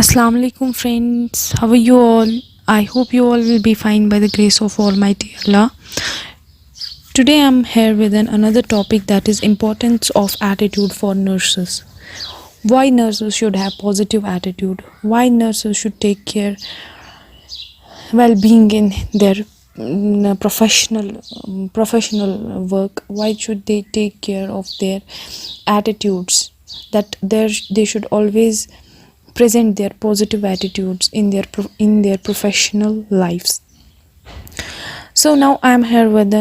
Assalamu alaikum friends, how are you all? I hope you all will be fine by the grace of Almighty Allah. Today I'm here with another topic, that is importance of attitude for nurses. Why nurses should have positive attitude? Why nurses should take care well-being in their professional work? Why should they take care of their attitudes? That they should always present their positive attitudes in their professional lives. So now I am here with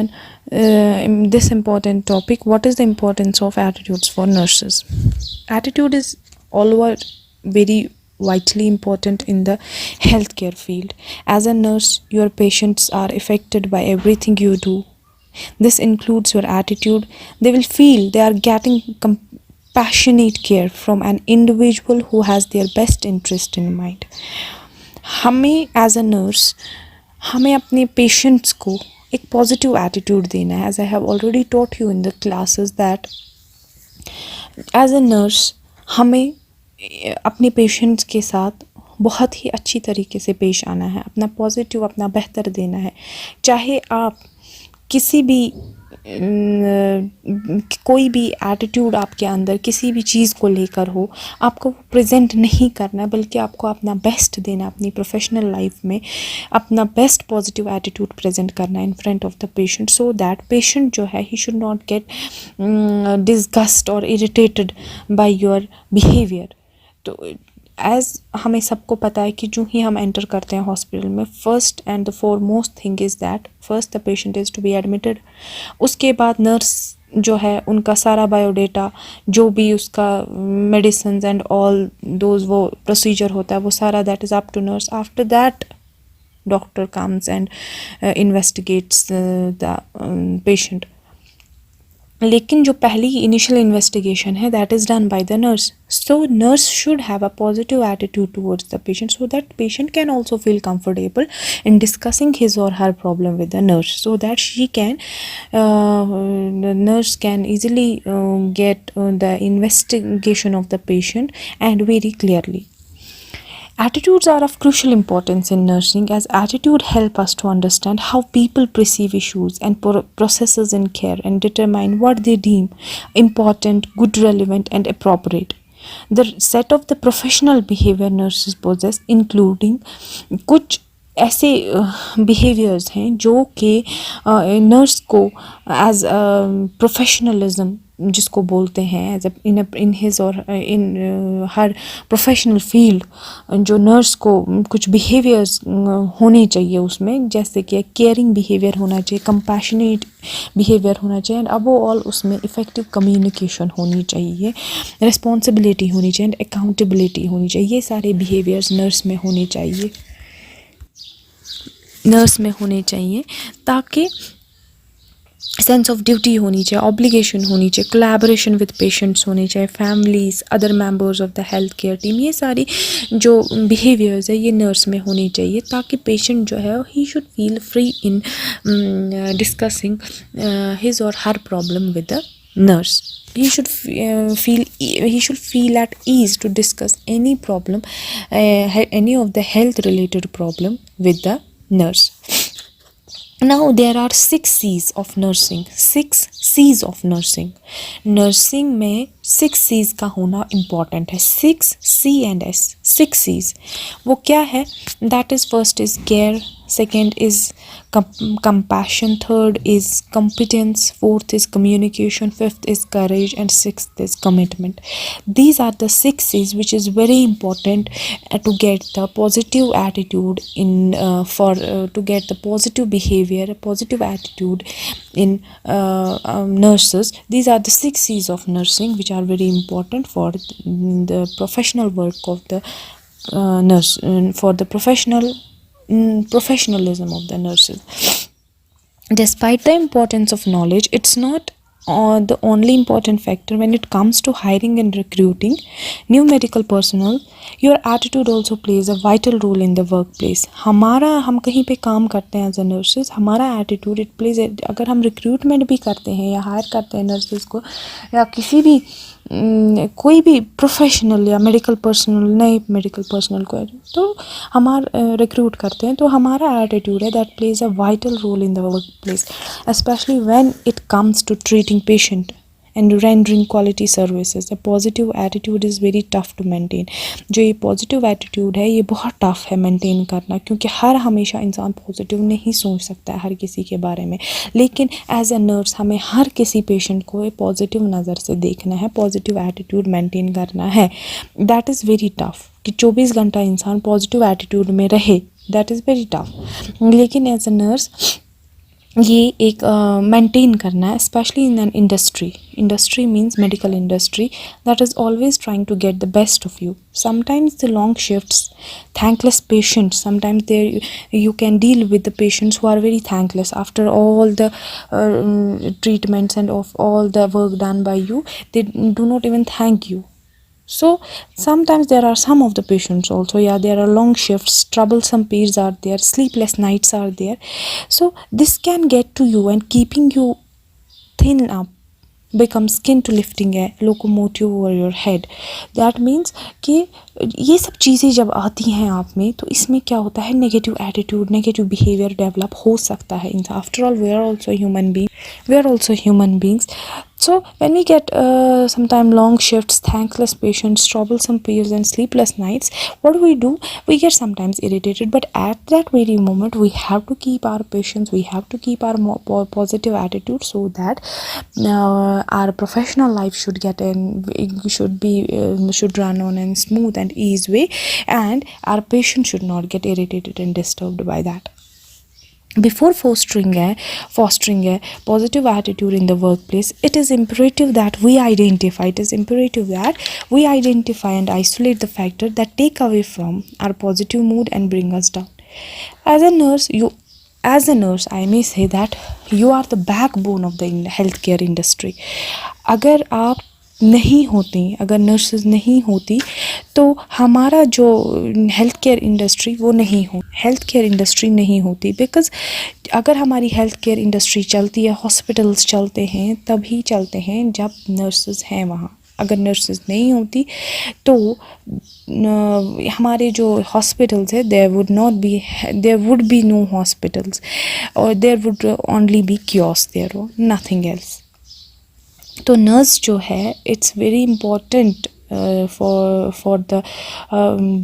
this important topic. What is the importance of attitudes for nurses? Attitude is always very vitally important in the healthcare field. As a nurse, your patients are affected by everything you do. This includes your attitude. They will feel they are getting compassionate care from an individual who has their best interest in mind. हमें as a nurse हमें अपने patients को एक positive attitude देना है. As I have already taught you in the classes that as a nurse हमें अपने patients के साथ बहुत ही अच्छी तरीके से पेश आना है, अपना पॉजिटिव, अपना बेहतर देना है. चाहे आप किसी भी कोई भी एटीट्यूड आपके अंदर किसी भी चीज़ को लेकर हो, आपको वो प्रेजेंट नहीं करना है, बल्कि आपको अपना बेस्ट देना, अपनी प्रोफेशनल लाइफ में अपना बेस्ट पॉजिटिव एटीट्यूड प्रेजेंट करना है in front of the patient, so that patient जो है he should not gate disgust और इरिटेटेड बाय योर बिहेवियर. तो एज़ हमें सबको पता है कि जो ही हम एंटर करते हैं हॉस्पिटल में, first and the foremost thing is that first the patient is to be admitted. उसके बाद नर्स जो है उनका सारा बायोडेटा, जो भी उसका मेडिसिन एंड ऑल दोज वो प्रोसीजर होता है, वो सारा that is up to nurse. After that doctor comes and investigates the patient. लेकिन जो पहली इनिशियल इन्वेस्टिगेशन है that is done by the nurse. So nurse should have a positive attitude towards the patient so that patient can also feel comfortable in discussing his और her problem with the nurse, so that she can nurse can easily get the investigation of the patient and very clearly. Attitudes are of crucial importance in nursing, as attitude help us to understand how people perceive issues and processes in care and determine what they deem important, good, relevant and appropriate. The set of the professional behavior nurses possess, including कुछ ऐसे behaviours हैं जो कि nurse को as professionalism जिसको बोलते हैं, as in his और इन हर प्रोफेशनल फील्ड, जो नर्स को कुछ बिहेवियर्स होने चाहिए उसमें, जैसे कि केयरिंग बिहेवियर होना चाहिए, कंपैशनेट बिहेवियर होना चाहिए, एंड अब ऑल उसमें इफ़ेक्टिव कम्युनिकेशन होनी चाहिए, रिस्पॉन्सिबिलिटी होनी चाहिए एंड अकाउंटेबिलिटी होनी चाहिए. ये सारे बिहेवियर्स नर्स में होने चाहिए ताकि सेंस ऑफ ड्यूटी होनी चाहिए, ऑब्लिगेशन होनी चाहिए, कोलैबोरेशन विद पेशेंट्स होनी चाहिए, families, other members of the health care team. ये सारी जो बिहेवियर्स है ये नर्स में होनी चाहिए ताकि पेशेंट जो है he should feel free in discussing his और her problem with the nurse. He should feel at ease to discuss any problem, any of the health related problem with the nurse. Now there are 6 C's of nursing. 6 C's of nursing. Nursing में 6 C's का होना important है. 6 C and S. 6 C's. वो क्या है? That is, first is care, second is compassion, third is competence, fourth is communication, fifth is courage and sixth is commitment. These are the 6 C's which is very important to get the positive attitude in to get the positive behavior, a positive attitude in nurses. These are the 6 C's of nursing which are very important for the professional work of the nurse, for the professionalism of the nurses. Despite the importance of knowledge, it's not the only important factor when it comes to hiring and recruiting new medical personnel. Your attitude also plays a vital role in the workplace. हम कहीं पे काम करते हैं as a nurses, हमारा attitude it plays, अगर हम recruitment भी करते हैं या हायर करते हैं नर्सेज को या किसी भी कोई भी प्रोफेशनल या मेडिकल पर्सनल, नए मेडिकल पर्सनल को तो रिक्रूट करते हैं, तो हमारा एटीट्यूड है that plays a vital role in the work place, specially when it comes to treating patient and rendering quality services. The positive attitude is very tough to maintain. जो ये positive attitude है ये बहुत tough है maintain करना, क्योंकि हमेशा इंसान पॉजिटिव नहीं सोच सकता है हर किसी के बारे में। लेकिन एज अ नर्स हमें हर किसी पेशेंट को एक पॉजिटिव नज़र से देखना है, पॉजिटिव एटीट्यूड मेंटेन करना है। दैट इज़ वेरी टफ कि 24 घंटा इंसान पॉजिटिव एटीट्यूड में रहे, दैट इज़ वेरी टफ। लेकिन एज अ नर्स ये एक मेंटेन करना है, specially in an industry means medical industry that is always trying to get the best of you. Sometimes the long shifts, thankless patients, sometimes there you can deal with the patients who are very thankless after all the treatments and of all the work done by you, they do not even thank you. So sometimes there are some of the patients also, yeah, there are long shifts, troublesome periods are there, sleepless nights are there. So this can get to you and keeping you thin up, become skin to lifting a locomotive over your head. That means कि ये सब चीज़ें जब आती हैं आप में, तो इसमें क्या होता है, negative attitude, negative behaviour develop हो सकता है। After all we are also human beings. So when we get sometime long shifts, thankless patients, troublesome periods and sleepless nights, what do? We get sometimes irritated, but at that very moment we have to keep our patience, we have to keep our positive attitude, so that our professional life should run on a smooth and easy way, and our patient should not get irritated and disturbed by that. Before fostering a positive attitude in the workplace, it is imperative that we identify and isolate the factors that take away from our positive mood and bring us down. As a nurse, I may say that you are the backbone of the healthcare industry. अगर आप नहीं होती, अगर nurses नहीं होती, तो हमारा जो हेल्थ केयर इंडस्ट्री नहीं होती। बिकॉज़ अगर हमारी हेल्थ केयर इंडस्ट्री चलती है, हॉस्पिटल्स चलते हैं, तभी चलते हैं जब नर्सेज हैं वहाँ। अगर नर्सेज नहीं होती तो हमारे जो हॉस्पिटल्स है, there would be no hospitals, और there would only be kiosk there, nothing else. तो नर्स जो है, it's very important for the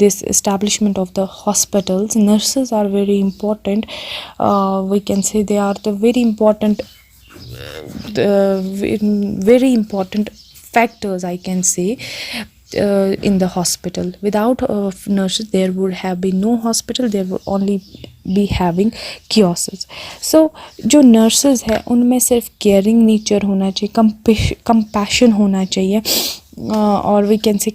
this establishment of the hospitals. Nurses are very important. We can say they are the very important factors, I can say, in the hospital. Without nurses, there would have been no hospital, there would only be having kiosks. So जो nurses है, उनमें सिर्फ caring nature होना चाहिए, compassion होना चाहिए, और we can say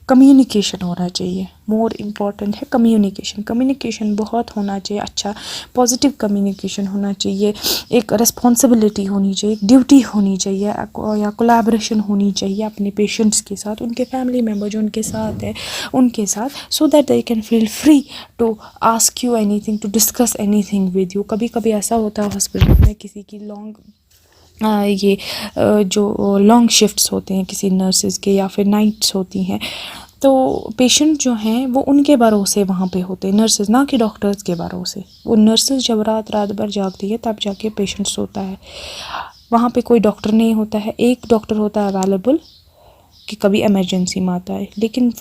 communication होना चाहिए। मोर इम्पॉर्टेंट है कम्युनिकेशन बहुत होना चाहिए, अच्छा पॉजिटिव कम्युनिकेशन होना चाहिए, एक रिस्पॉन्सिबिलिटी होनी चाहिए, एक ड्यूटी होनी चाहिए, या कोलैबोरेशन होनी चाहिए अपने पेशेंट्स के साथ, उनके फैमिली मेम्बर जो उनके साथ है उनके साथ, so that they can feel free to ask you anything, to discuss anything with you. कभी कभी ऐसा होता है हॉस्पिटल में किसी की जो लॉन्ग शिफ्ट्स होते हैं किसी नर्सेज के, या फिर नाइट्स होती हैं, तो पेशेंट जो हैं वो उनके भरोसे वहाँ पे होते हैं, नर्सेज ना कि डॉक्टर्स के भरोसे। वो नर्सेज जब रात भर जागती है तब जाके पेशेंट सोता है। वहाँ पे कोई डॉक्टर नहीं होता है, एक डॉक्टर होता है अवेलेबल कि कभी इमरजेंसी में आता है, लेकिन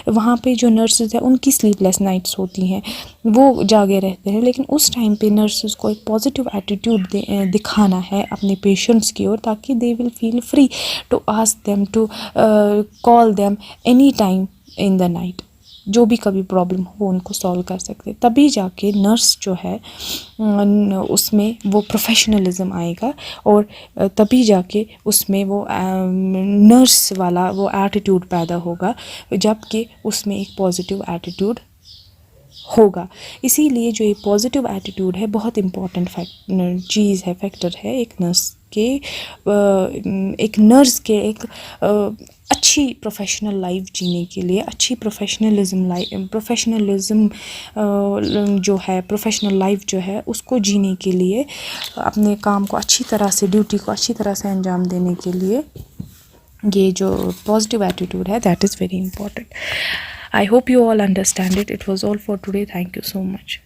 वहाँ पे जो नर्सेज है उनकी स्लीपलेस नाइट्स होती हैं, वो जागे रहते हैं। लेकिन उस टाइम पे नर्सेज को एक पॉजिटिव एटीट्यूड दिखाना है अपने पेशेंट्स की ओर, ताकि they will feel free to ask them, to call them any time in the night. जो भी कभी प्रॉब्लम हो वो उनको सॉल्व कर सकते, तभी जाके नर्स जो है उसमें वो प्रोफेशनलिज्म आएगा, और तभी जाके उसमें वो नर्स वाला वो एटीट्यूड पैदा होगा, जबकि उसमें एक पॉजिटिव एटीट्यूड होगा। इसीलिए जो ये पॉजिटिव एटीट्यूड है बहुत इम्पॉर्टेंट फैक्टर है एक नर्स के एक अच्छी प्रोफेशनल लाइफ जीने के लिए, अच्छी प्रोफेशनलिज्म जो है, प्रोफेशनल लाइफ जो है उसको जीने के लिए, अपने काम को अच्छी तरह से, ड्यूटी को अच्छी तरह से अंजाम देने के लिए ये जो पॉजिटिव एटीट्यूड है, that is very important. I hope you all understand it. It was all for today. Thank you so much.